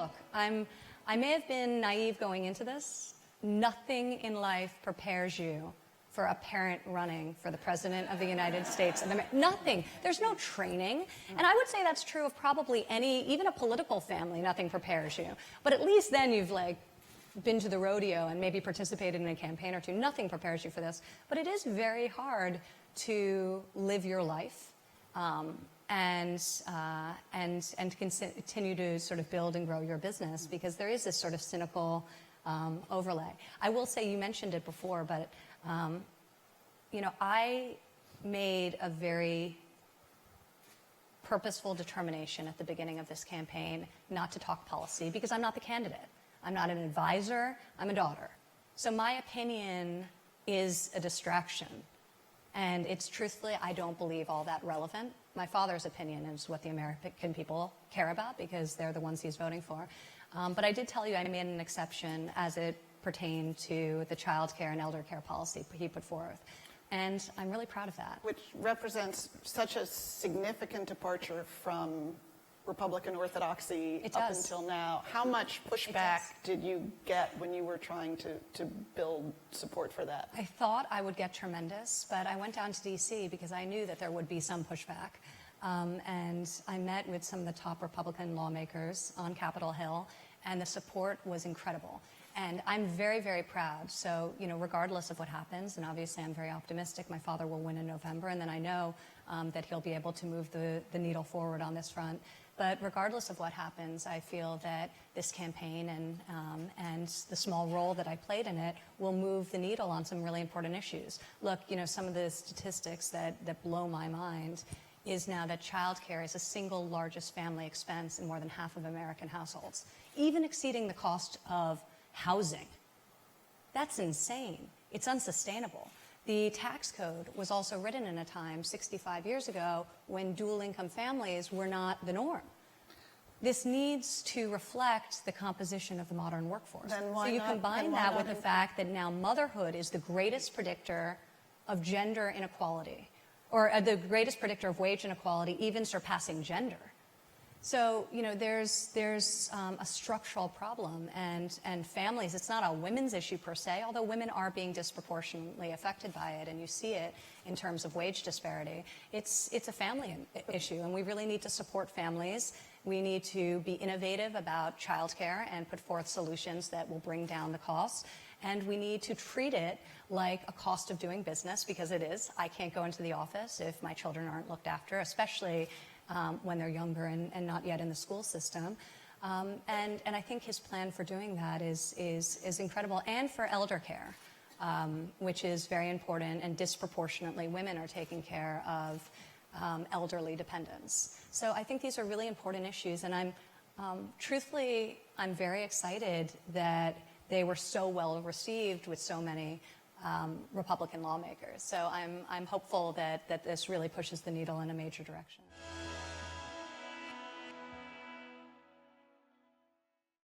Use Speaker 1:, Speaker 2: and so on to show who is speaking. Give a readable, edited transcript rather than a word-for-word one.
Speaker 1: Look, I may have been naive going into this. Nothing in life prepares you for a parent running for the President of the United States. Nothing. There's no training. And I would say that's true of probably even a political family. Nothing prepares you. But at least then you've been to the rodeo and maybe participated in a campaign or two. Nothing prepares you for this. But it is very hard to live your life and continue to sort of build and grow your business, because there is this sort of cynical overlay. I will say, you mentioned it before, but I made a very purposeful determination at the beginning of this campaign not to talk policy, because I'm not the candidate. I'm not an advisor. I'm a daughter. So my opinion is a distraction. And it's truthfully, I don't believe all that relevant. My father's opinion is what the American people care about, because they're the ones he's voting for. But I did tell you I made an exception as it pertained to the childcare and elder care policy he put forth. And I'm really proud of that.
Speaker 2: Which represents such a significant departure from Republican orthodoxy up until now. How much pushback did you get when you were trying to build support for that?
Speaker 1: I thought I would get tremendous, but I went down to D.C. because I knew that there would be some pushback. And I met with some of the top Republican lawmakers on Capitol Hill, and the support was incredible. And I'm very, very proud. So, regardless of what happens, and obviously I'm very optimistic, my father will win in November, and then I know that he'll be able to move the needle forward on this front. But regardless of what happens, I feel that this campaign and the small role that I played in it will move the needle on some really important issues. Look, some of the statistics that blow my mind is now that childcare is the single largest family expense in more than half of American households, even exceeding the cost of housing. That's insane. It's unsustainable. The tax code was also written in a time 65 years ago when dual income families were not the norm. This needs to reflect the composition of the modern workforce. So you combine that with the fact that now motherhood is the greatest predictor of gender inequality, or the greatest predictor of wage inequality, even surpassing gender. So, there's a structural problem, and families, it's not a women's issue per se, although women are being disproportionately affected by it, and you see it in terms of wage disparity. It's a family issue, and we really need to support families. We need to be innovative about childcare and put forth solutions that will bring down the costs. And we need to treat it like a cost of doing business, because it is. I can't go into the office if my children aren't looked after, especially when they're younger and not yet in the school system. And I think his plan for doing that is incredible. And for elder care, which is very important, and disproportionately women are taking care of elderly dependents. So I think these are really important issues. And truthfully, I'm very excited that they were so well received with so many Republican lawmakers. So I'm hopeful that this really pushes the needle in a major direction.